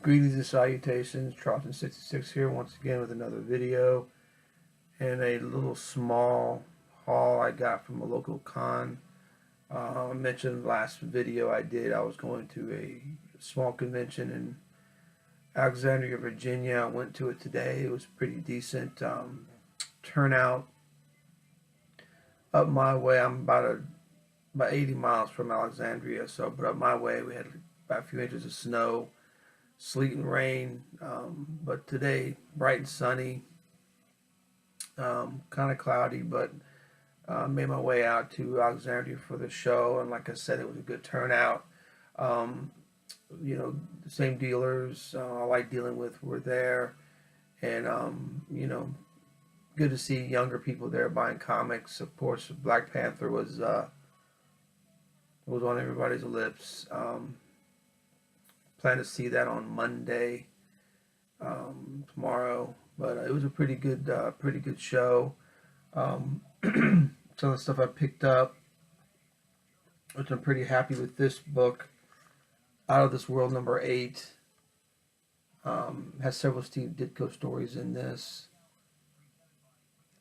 Greetings and salutations, Charlton 66 here once again with another video and a little small haul I got from a local con. I mentioned last video I was going to a small convention in Alexandria, Virginia. I went to it today. It was pretty decent turnout up my way. I'm about 80 miles from Alexandria, but up my way we had about a few inches of snow, sleet and rain, but today bright and sunny, kind of cloudy, but made my way out to Alexandria for the show, and like I said, it was a good turnout. The same dealers I like dealing with were there, and good to see younger people there buying comics. Of course, Black Panther was on everybody's lips. Plan to see that on Monday, tomorrow. But it was a pretty good show. Some of the stuff I picked up, which I'm pretty happy with. This book, Out of This World, number 8, has several Steve Ditko stories in this.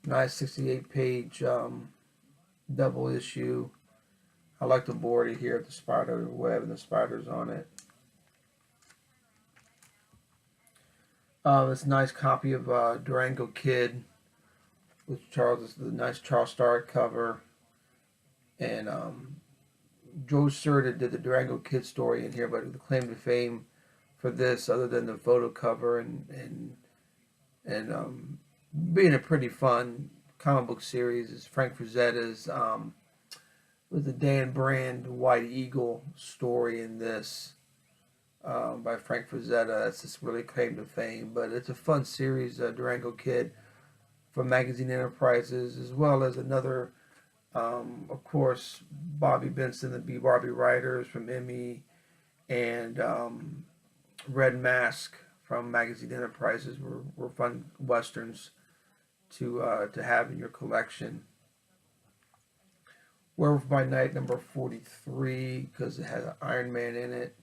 Nice 68-page double issue. I like the border here of the spider web and the spiders on it. This nice copy of Durango Kid with Charles, the nice Charles Starrett cover, and Joe Cerda did the Durango Kid story in here, but the claim to fame for this, other than the photo cover and being a pretty fun comic book series, is Frank Frazetta's with the Dan Brand White Eagle story in this. By Frank Frazetta. That's just really claim to fame, but it's a fun series, Durango Kid from Magazine Enterprises, as well as another, of course, Bobby Benson, the B. Barbie writers from Emmy, and Red Mask from Magazine Enterprises were fun westerns to have in your collection. Werewolf by Night number 43, because it has Iron Man in it.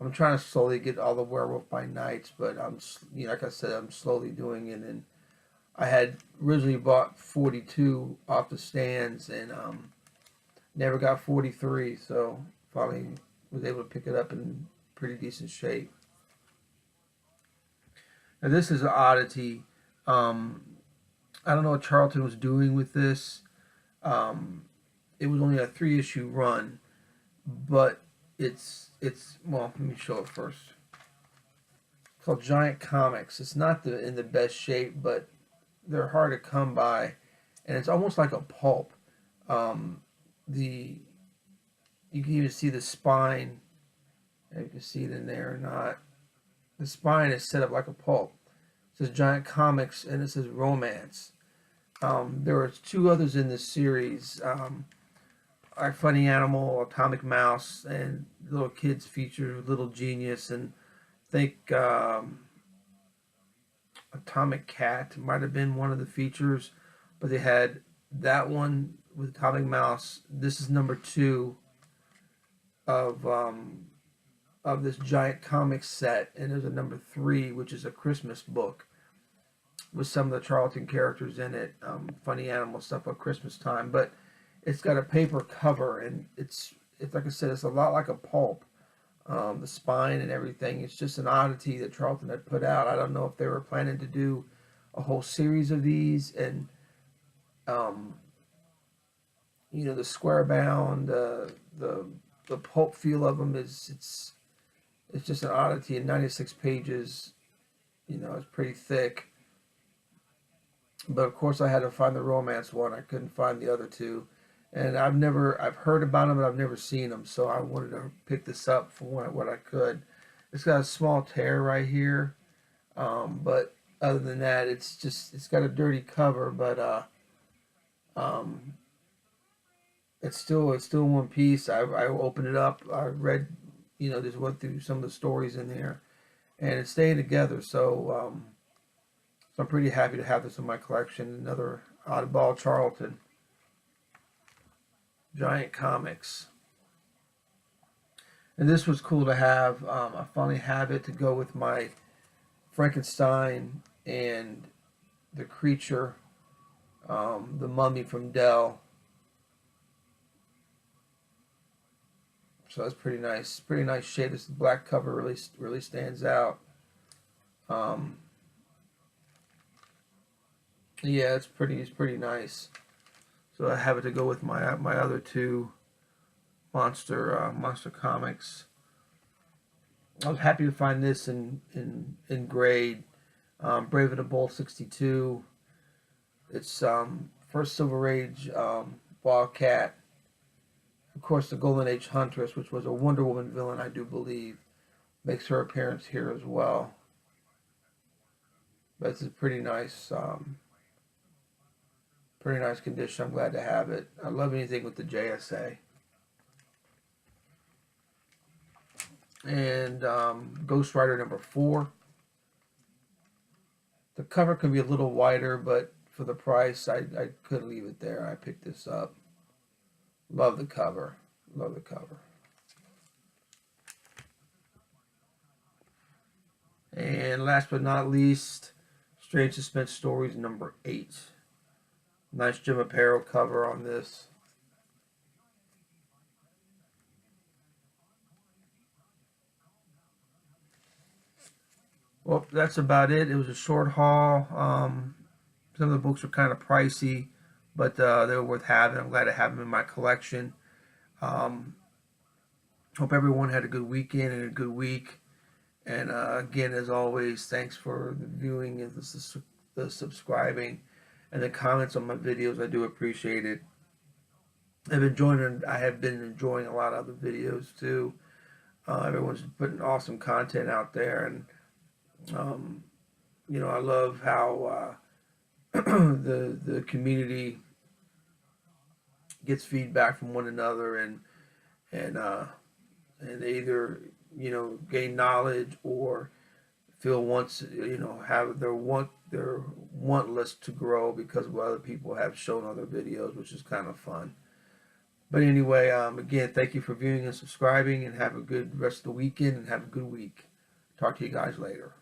I'm trying to slowly get all the Werewolf by Nights, but like I said, I'm slowly doing it. And I had originally bought 42 off the stands, and never got 43, so finally was able to pick it up in pretty decent shape. Now this is an oddity. I don't know what Charlton was doing with this. It was only a 3-issue run, but it's well, let me show it first. It's called Giant Comics. It's not in the best shape, but they're hard to come by, and it's almost like a pulp. You can even see the spine. If you can see it in there or not. The spine is set up like a pulp. It says Giant Comics, and it says Romance. There are 2 others in this series. Our Funny Animal, Atomic Mouse, and little kids feature Little Genius, and I think Atomic Cat might have been one of the features, but they had that one with Atomic Mouse. This is number 2 of this Giant Comics set, and there's a number 3, which is a Christmas book with some of the Charlton characters in it, funny animal stuff at Christmas time, but it's got a paper cover, and it's like I said, it's a lot like a pulp. The spine and everything. It's just an oddity that Charlton had put out. I don't know if they were planning to do a whole series of these, and the square bound, the pulp feel of them it's just an oddity. In 96 pages, it's pretty thick. But of course, I had to find the romance one. I couldn't find the other 2. And I've heard about them, but I've never seen them. So I wanted to pick this up for what I could. It's got a small tear right here. But other than that, it's got a dirty cover, but it's still in one piece. I opened it up. I read, just went through some of the stories in there, and it stayed together. So I'm pretty happy to have this in my collection. Another oddball Charlton. Giant Comics. And this was cool to have. I finally have it to go with my Frankenstein and the creature, the mummy from Dell. So that's pretty nice. Pretty nice shade. This black cover really stands out. Um, yeah, it's pretty nice. So I have it to go with my other two Monster Comics. I was happy to find this in grade. Brave and the Bold 62. It's first Silver Age Wildcat. Of course, the Golden Age Huntress, which was a Wonder Woman villain, I do believe, makes her appearance here as well. But it's a pretty nice condition. I'm glad to have it. I love anything with the JSA. And Ghost Rider #4. The cover can be a little wider, but for the price, I could leave it there. I picked this up. Love the cover. Love the cover. And last but not least, Strange Suspense Stories #8. Nice Jim Aparo cover on this. Well, that's about it. It was a short haul. Some of the books were kind of pricey, but they were worth having. I'm glad to have them in my collection. Um, Hope everyone had a good weekend and a good week. And again, as always, thanks for the viewing and the subscribing and the comments on my videos. I do appreciate it. I have been enjoying a lot of other videos too. Everyone's putting awesome content out there, and I love how the community gets feedback from one another, and they either gain knowledge or feel have their want list to grow because of what other people have shown other videos, which is kind of fun. But anyway, again, thank you for viewing and subscribing, and have a good rest of the weekend and have a good week. Talk to you guys later.